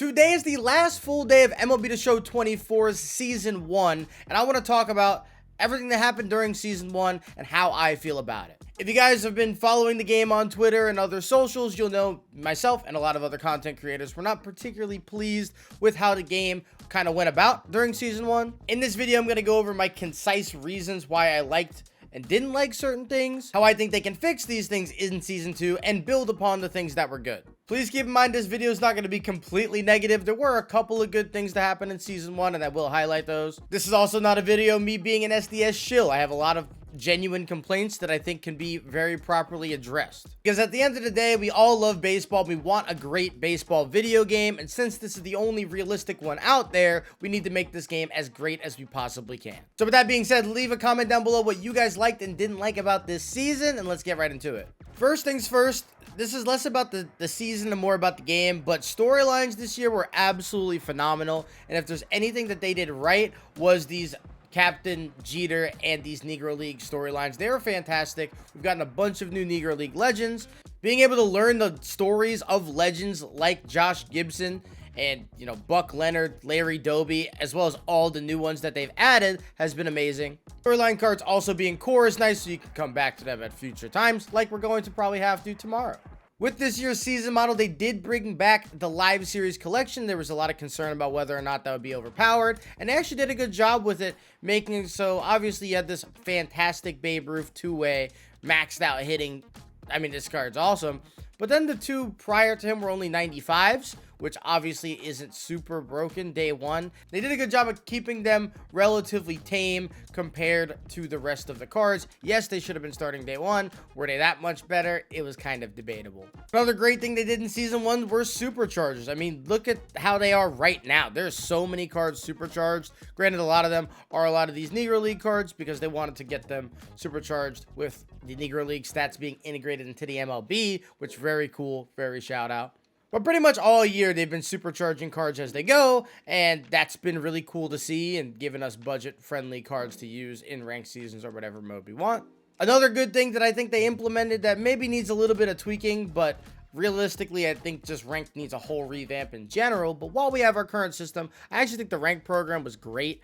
Today is the last full day of MLB The Show 24's Season 1, and I want to talk about everything that happened during Season 1 and how I feel about it. If you guys have been following the game on Twitter and other socials, you'll know myself and a lot of other content creators were not particularly pleased with how the game kind of went about during Season 1. In this video, I'm going to go over my concise reasons why I liked and didn't like certain things, how I think they can fix these things in Season 2, and build upon the things that were good. Please keep in mind this video is not going to be completely negative. There were a couple of good things that happened in Season 1, and I will highlight those. This is also not a video of me being an SDS shill. I have a lot of genuine complaints that I think can be very properly addressed. Because at the end of the day, we all love baseball. We want a great baseball video game, and since this is the only realistic one out there, we need to make this game as great as we possibly can. So with that being said, leave a comment down below what you guys liked and didn't like about this season, and let's get right into it. First things first, this is less about the season and more about the game, but storylines this year were absolutely phenomenal, and if there's anything that they did right was these Captain Jeter and these Negro League storylines. They were fantastic. We've gotten a bunch of new Negro League legends. Being able to learn the stories of legends like Josh Gibson and, Buck Leonard, Larry Doby, as well as all the new ones that they've added has been amazing. Storyline cards also being core is nice, so you can come back to them at future times, like we're going to probably have to tomorrow. With this year's season model, they did bring back the live series collection. There was a lot of concern about whether or not that would be overpowered, and they actually did a good job with it, making it so obviously you had this fantastic Babe Ruth two-way, maxed out hitting. I mean, this card's awesome, but then the two prior to him were only 95s, which obviously isn't super broken day one. They did a good job of keeping them relatively tame compared to the rest of the cards. Yes, they should have been starting day one. Were they that much better? It was kind of debatable. Another great thing they did in Season 1 were superchargers. I mean, look at how they are right now. There's so many cards supercharged. Granted, a lot of them are a lot of these Negro League cards because they wanted to get them supercharged with the Negro League stats being integrated into the MLB, which very cool, very shout out. But pretty much all year, they've been supercharging cards as they go, and that's been really cool to see and given us budget-friendly cards to use in ranked seasons or whatever mode we want. Another good thing that I think they implemented that maybe needs a little bit of tweaking, but realistically, I think just ranked needs a whole revamp in general. But while we have our current system, I actually think the ranked program was great.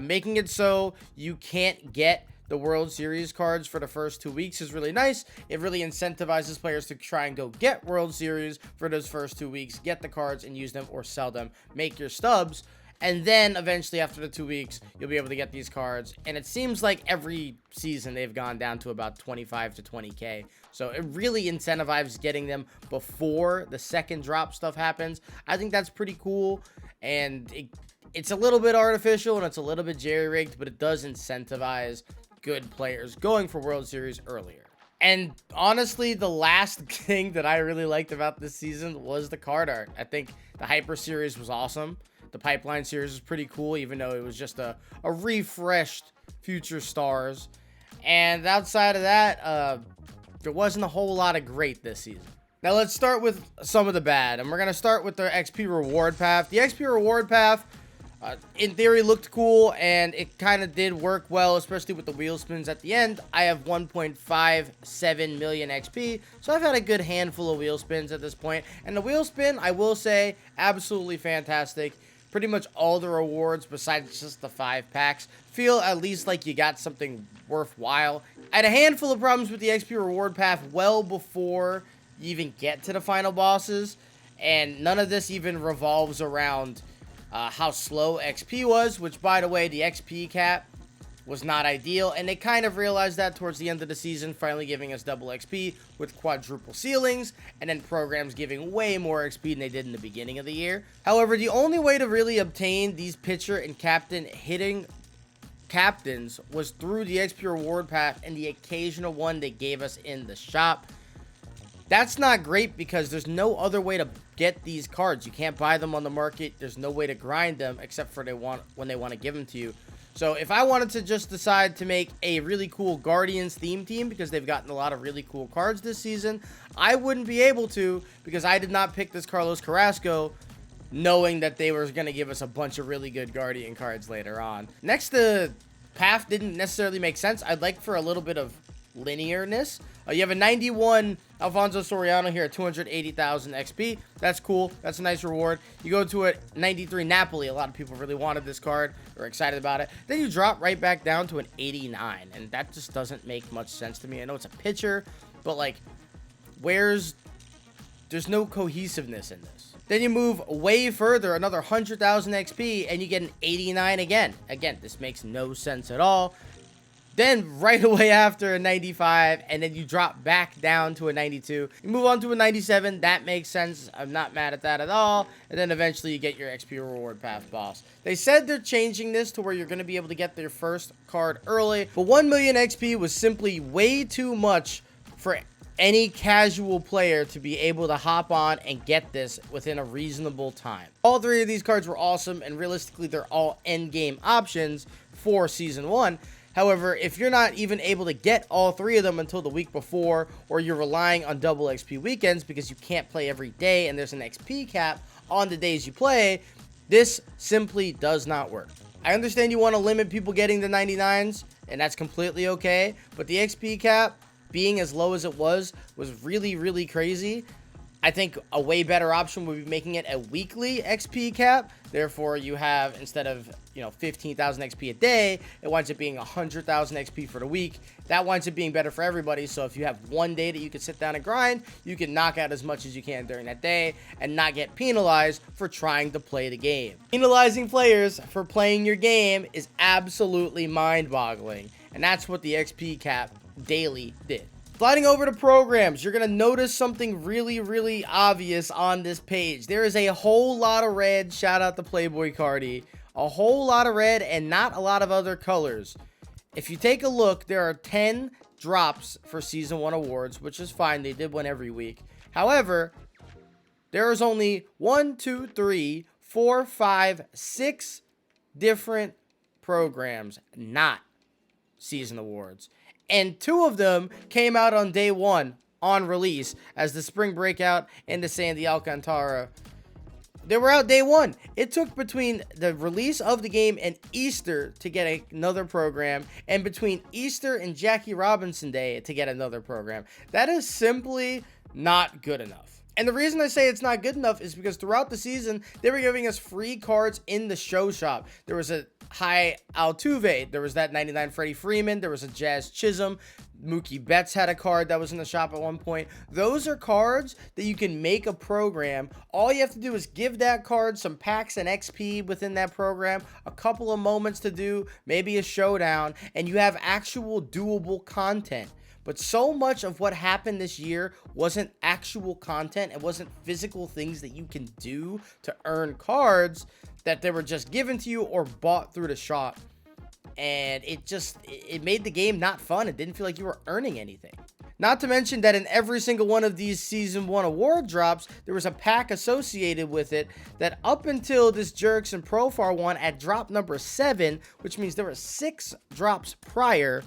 Making it so you can't get the World Series cards for the first 2 weeks is really nice. It really incentivizes players to try and go get World Series for those first 2 weeks, get the cards and use them or sell them, make your stubs, and then eventually after the 2 weeks, you'll be able to get these cards. And it seems like every season they've gone down to about 25 to 20K. So it really incentivizes getting them before the second drop stuff happens. I think that's pretty cool, and it's a little bit artificial and it's a little bit jerry-rigged, but it does incentivize good players going for World Series earlier. And honestly, the last thing that I really liked about this season was the card art. I think the Hyper Series was awesome. The Pipeline Series was pretty cool, even though it was just a refreshed Future Stars. And outside of that, there wasn't a whole lot of great this season. Now let's start with some of the bad, and we're going to start with the XP Reward Path. The XP Reward Path, in theory, looked cool, and it kind of did work well, especially with the wheel spins at the end. I have 1.57 million XP, so I've had a good handful of wheel spins at this point. And the wheel spin, I will say, absolutely fantastic. Pretty much all the rewards, besides just the 5 packs, feel at least like you got something worthwhile. I had a handful of problems with the XP Reward Path well before you even get to the final bosses, and none of this even revolves around how slow XP was, which, by the way, the XP cap was not ideal, and they kind of realized that towards the end of the season, finally giving us double XP with quadruple ceilings, and then programs giving way more XP than they did in the beginning of the year. However, the only way to really obtain these pitcher and captain hitting captains was through the XP Reward Path and the occasional one they gave us in the shop. That's not great because there's no other way to get these cards. You can't buy them on the market. There's no way to grind them except for when they want to give them to you. So if I wanted to just decide to make a really cool Guardians theme team, because they've gotten a lot of really cool cards this season, I wouldn't be able to because I did not pick this Carlos Carrasco knowing that they were going to give us a bunch of really good Guardian cards later on. Next, the path didn't necessarily make sense. I'd like for a little bit of linearness. You have a 91 Alfonso Soriano here at 280,000 XP. That's cool. That's a nice reward. You go to a 93 Napoli. A lot of people really wanted this card or excited about it. Then you drop right back down to an 89, and that just doesn't make much sense to me. I know it's a pitcher, but like, there's no cohesiveness in this. Then you move way further, another 100,000 XP, and you get an 89 again. Again, this makes no sense at all. Then right away after a 95, and then you drop back down to a 92. You move on to a 97. That makes sense. I'm not mad at that at all. And then eventually you get your XP reward path boss. They said they're changing this to where you're going to be able to get their first card early. But 1 million XP was simply way too much for any casual player to be able to hop on and get this within a reasonable time. All three of these cards were awesome, and realistically, they're all endgame options for Season 1. However, if you're not even able to get all three of them until the week before, or you're relying on double XP weekends because you can't play every day and there's an XP cap on the days you play, this simply does not work. I understand you want to limit people getting the 99s, and that's completely okay, but the XP cap being as low as it was really, really crazy. I think a way better option would be making it a weekly XP cap. Therefore, you have, instead of, 15,000 XP a day, it winds up being 100,000 XP for the week. That winds up being better for everybody. So if you have one day that you can sit down and grind, you can knock out as much as you can during that day and not get penalized for trying to play the game. Penalizing players for playing your game is absolutely mind-boggling. And that's what the XP cap daily did. Sliding over to programs, you're going to notice something really, really obvious on this page. There is a whole lot of red. Shout out to Playboy Cardi. A whole lot of red and not a lot of other colors. If you take a look, there are 10 drops for Season 1 awards, which is fine. They did one every week. However, there is only 6 different programs, not season awards. And 2 of them came out on day 1 on release as the Spring Breakout and the Sandy Alcantara. They were out day 1. It took between the release of the game and Easter to get another program, and between Easter and Jackie Robinson Day to get another program. That is simply not good enough. And the reason I say it's not good enough is because throughout the season, they were giving us free cards in the show shop. There was a High Altuve, there was that 99 Freddie Freeman, there was a Jazz Chisholm, Mookie Betts had a card that was in the shop at one point. Those are cards that you can make a program. All you have to do is give that card some packs and XP within that program, a couple of moments to do, maybe a showdown, and you have actual doable content. But so much of what happened this year wasn't actual content. It wasn't physical things that you can do to earn cards, that they were just given to you or bought through the shop. And it made the game not fun. It didn't feel like you were earning anything. Not to mention that in every single one of these Season 1 award drops, there was a pack associated with it that up until this Jerks and Profar one at drop number 7, which means there were 6 drops prior,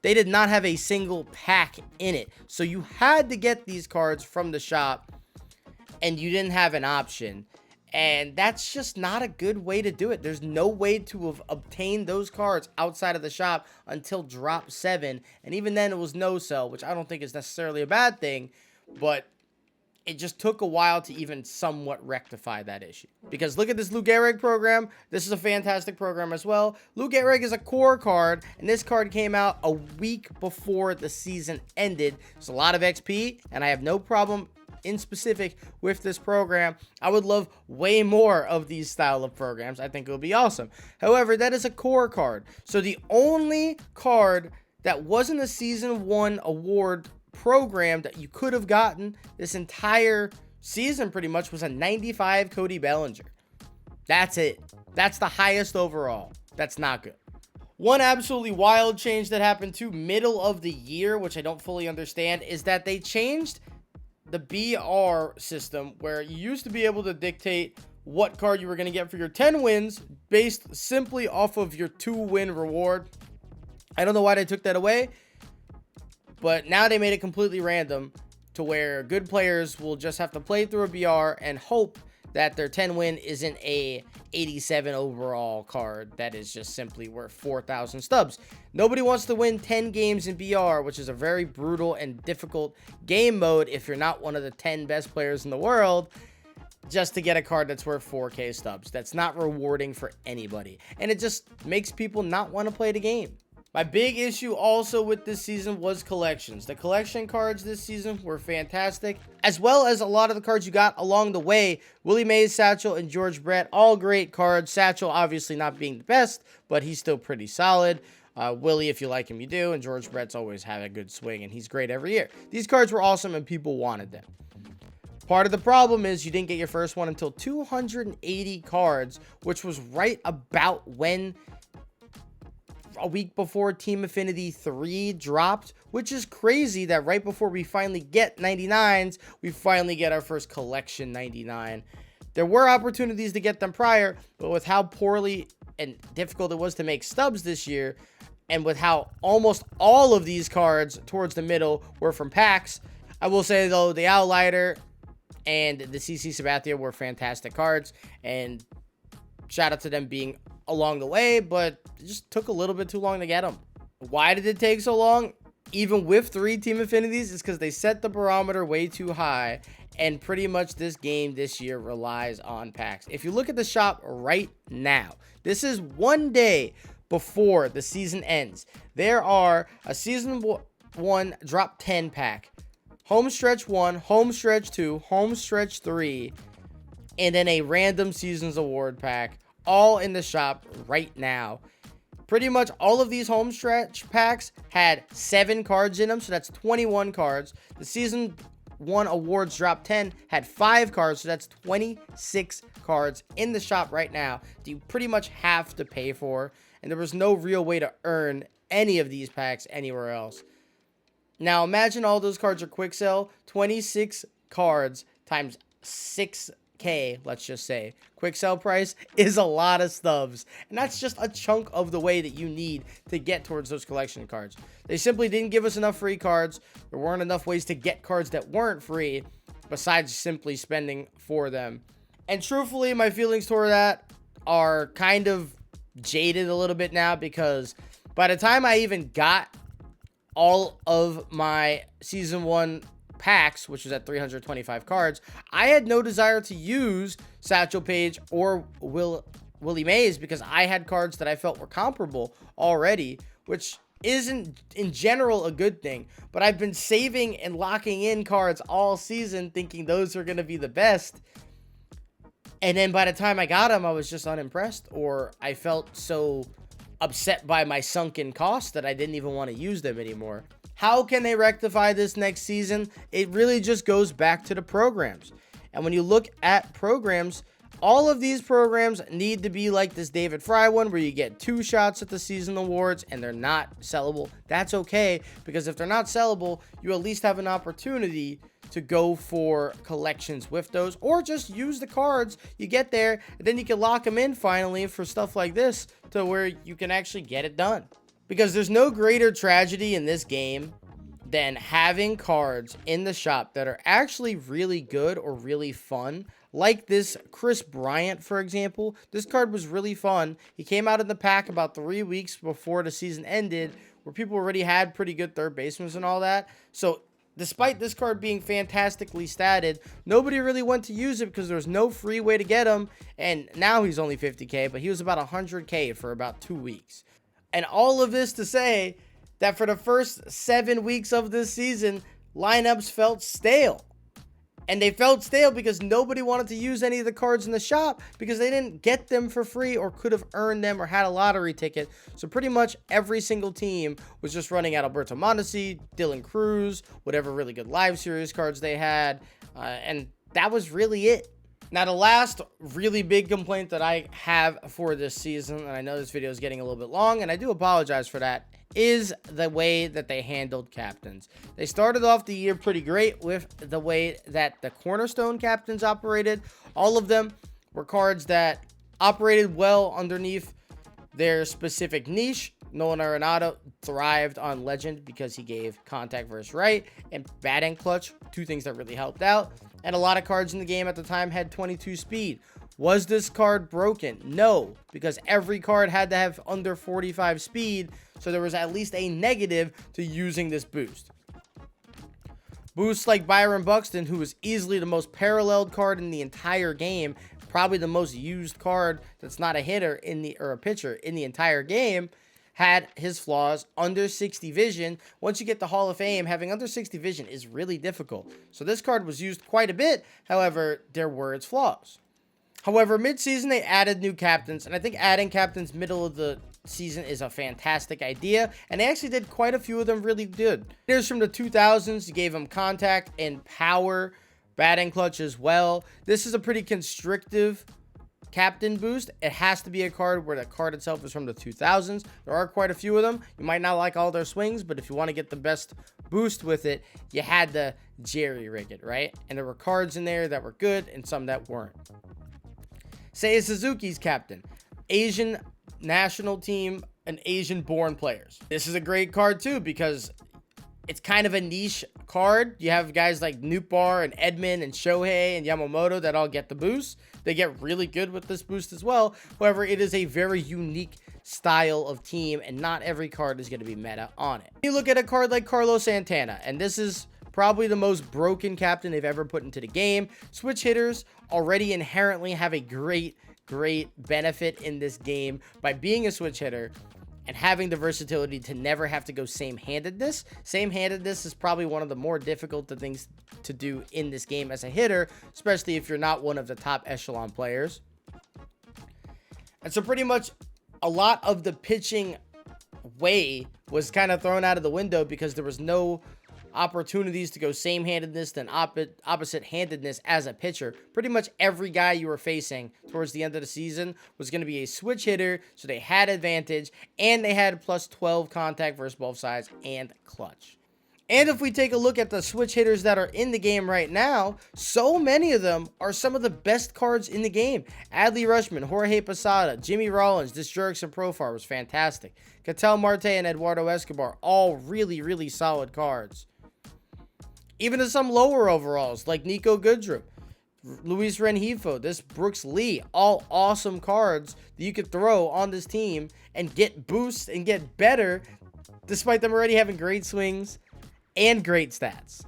they did not have a single pack in it. So you had to get these cards from the shop, and you didn't have an option. And that's just not a good way to do it. There's no way to have obtained those cards outside of the shop until drop 7. And even then, it was no sell, which I don't think is necessarily a bad thing. But it just took a while to even somewhat rectify that issue. Because look at this Lou Gehrig program. This is a fantastic program as well. Lou Gehrig is a core card, and this card came out a week before the season ended. It's a lot of XP, and I have no problem in specific with this program. I would love way more of these style of programs. I think it would be awesome. However, that is a core card. So the only card that wasn't a Season 1 award program that you could have gotten this entire season pretty much was a 95 Cody Bellinger. That's it. That's the highest overall. That's not good. One absolutely wild change that happened to middle of the year, which I don't fully understand, is that they changed the BR system, where you used to be able to dictate what card you were going to get for your 10 wins based simply off of your 2-win reward. I don't know why they took that away, but now they made it completely random to where good players will just have to play through a BR and hope that their 10 win isn't a 87 overall card that is just simply worth 4,000 stubs. Nobody wants to win 10 games in BR, which is a very brutal and difficult game mode if you're not one of the 10 best players in the world, just to get a card that's worth 4K stubs. That's not rewarding for anybody, and it just makes people not want to play the game. My big issue also with this season was collections. The collection cards this season were fantastic, as well as a lot of the cards you got along the way. Willie Mays, Satchel, and George Brett, all great cards. Satchel obviously not being the best, but he's still pretty solid. Willie, if you like him, you do, and George Brett's always had a good swing, and he's great every year. These cards were awesome, and people wanted them. Part of the problem is you didn't get your first one until 280 cards, which was right about when a week before Team Affinity 3 dropped, which is crazy that right before we finally get 99s, we finally get our first collection 99. There were opportunities to get them prior, but with how poorly and difficult it was to make stubs this year, and with how almost all of these cards towards the middle were from packs, I will say though, the Outlighter and the CC Sabathia were fantastic cards, and shout out to them being along the way, but it just took a little bit too long to get them. Why did it take so long? Even with 3 Team Affinities, is because they set the barometer way too high, and pretty much this game this year relies on packs. If you look at the shop right now, this is one day before the season ends. There are a season 1 drop 10 pack, home stretch 1, home stretch 2, home stretch 3, and then a random seasons award pack, all in the shop right now. Pretty much all of these home stretch packs had 7 cards in them, so that's 21 cards. The season 1 awards drop 10 had 5 cards, so that's 26 cards in the shop right now that you pretty much have to pay for, and there was no real way to earn any of these packs anywhere else. Now imagine all those cards are quick sell. 26 cards times 6K, let's just say. Quick sell price is a lot of stubs, and that's just a chunk of the way that you need to get towards those collection cards. They simply didn't give us enough free cards. There weren't enough ways to get cards that weren't free besides simply spending for them. And truthfully, my feelings toward that are kind of jaded a little bit now, because by the time I even got all of my season 1 packs, which was at 325 cards, I had no desire to use Satchel Paige or Willie Mays, because I had cards that I felt were comparable already, which isn't in general a good thing. But I've been saving and locking in cards all season thinking those are going to be the best, and then by the time I got them, I was just unimpressed, or I felt so upset by my sunken costs that I didn't even want to use them anymore. How can they rectify this next season? It really just goes back to the programs. And when you look at programs, all of these programs need to be like this David Fry one, where you get 2 shots at the season awards and they're not sellable. That's okay, because if they're not sellable, you at least have an opportunity to go for collections with those, or just use the cards you get there, and then you can lock them in finally for stuff like this to where you can actually get it done. Because there's no greater tragedy in this game than having cards in the shop that are actually really good or really fun. Like this Chris Bryant, for example. This card was really fun. He came out in the pack about 3 weeks before the season ended, where people already had pretty good third basemen and all that. So despite this card being fantastically statted, nobody really went to use it because there was no free way to get him. And now he's only 50K, but he was about 100K for about 2 weeks. And all of this to say that for the first 7 weeks of this season, lineups felt stale. And they felt stale because nobody wanted to use any of the cards in the shop because they didn't get them for free or could have earned them or had a lottery ticket. So pretty much every single team was just running out Alberto Mondesi, Dylan Cruz, whatever really good live series cards they had. And that was really it. Now, the last really big complaint that I have for this season, and I know this video is getting a little bit long, and I do apologize for that, is the way that they handled captains. They started off the year pretty great with the way that the cornerstone captains operated. All of them were cards that operated well underneath their specific niche. Nolan Arenado thrived on Legend because he gave contact versus right and batting clutch, 2 things that really helped out. and a lot of cards in the game at the time had 22 speed. Was this card broken? No, because every card had to have under 45 speed, so there was at least a negative to using this boost. Boosts like Byron Buxton, who was easily the most paralleled card in the entire game, probably the most used card that's not a hitter or a pitcher in the entire game, had his flaws. Under 60 vision. Once you get the Hall of Fame, having under 60 vision is really difficult. So this card was used quite a bit. However, there were its flaws. However, mid-season, they added new captains, and I think adding captains middle of the season is a fantastic idea, and they actually did quite a few of them really good. Here's from the 2000s. You gave them contact and power, batting clutch as well. This is a pretty constrictive captain boost. It has to be a card where the card itself is from the 2000s. There are quite a few of them. You might not like all their swings, but if you want to get the best boost with it, you had to jerry-rig it, right? And there were cards in there that were good and some that weren't. Seiya Suzuki's captain. Asian national team and Asian-born players. This is a great card, too, because it's kind of a niche card. You have guys like Nootbaar and Edman and Shohei and Yamamoto that all get the boost. They get really good with this boost as well. However, it is a very unique style of team, and not every card is going to be meta on it. You look at a card like Carlos Santana, and this is probably the most broken captain they've ever put into the game. Switch hitters already inherently have a great benefit in this game by being a switch hitter and having the versatility to never have to go same-handedness. Same-handedness is probably one of the more difficult things to do in this game as a hitter, especially if you're not one of the top echelon players. And so pretty much a lot of the pitching way was kind of thrown out of the window because there was no opportunities to go same-handedness than opposite-handedness as a pitcher. Pretty much every guy you were facing towards the end of the season was going to be a switch hitter, so they had advantage, and they had plus 12 contact versus both sides and clutch. And if we take a look at the switch hitters that are in the game right now, so many of them are some of the best cards in the game. Adley Rutschman, Jorge Posada, Jimmy Rollins, this Jurickson Profar was fantastic. Ketel Marte and Eduardo Escobar, all really solid cards. Even to some lower overalls like Nico Goodrum, Luis Rengifo, this Brooks Lee, all awesome cards that you could throw on this team and get boosts and get better despite them already having great swings and great stats.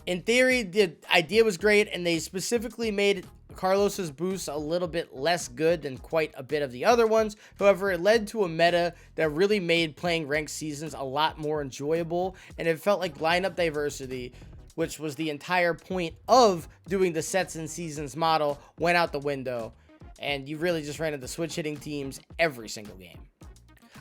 In theory, the idea was great, and they specifically made Carlos's boosts a little bit less good than quite a bit of the other ones. However, it led to a meta that really made playing ranked seasons a lot more enjoyable, and it felt like lineup diversity, which was the entire point of doing the sets and seasons model, went out the window, and you really just ran into switch hitting teams every single game.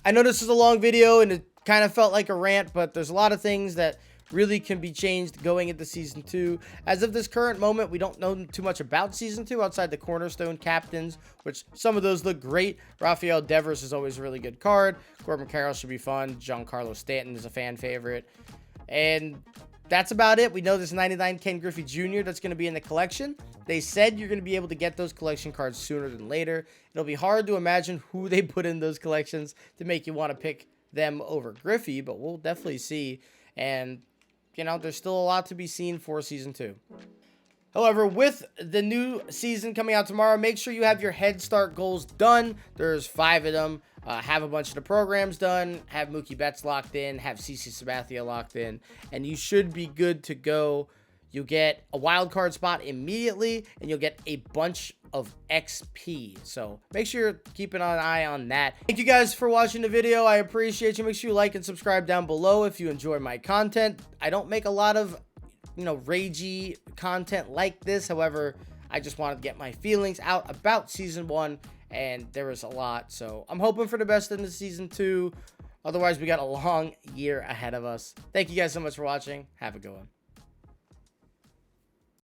I know this is a long video and it kind of felt like a rant, but there's a lot of things that really can be changed going into Season 2. As of this current moment, we don't know too much about Season 2 outside the cornerstone captains, which some of those look great. Rafael Devers is always a really good card. Corbin Carroll should be fun. Giancarlo Stanton is a fan favorite. And that's about it. We know there's 99 Ken Griffey Jr. that's going to be in the collection. They said you're going to be able to get those collection cards sooner than later. It'll be hard to imagine who they put in those collections to make you want to pick them over Griffey, but we'll definitely see. And you know, there's still a lot to be seen for Season 2. However, with the new season coming out tomorrow, make sure you have your Head Start goals done. There's 5 of them. Have a bunch of the programs done. Have Mookie Betts locked in. Have CC Sabathia locked in. And you should be good to go. You get a wild card spot immediately, and you'll get a bunch of XP. So make sure you're keeping an eye on that. Thank you guys for watching the video. I appreciate you. Make sure you like and subscribe down below if you enjoy my content. I don't make a lot of, ragey content like this. However, I just wanted to get my feelings out about Season 1, and there was a lot. So I'm hoping for the best in the Season 2. Otherwise, we got a long year ahead of us. Thank you guys so much for watching. Have a good one.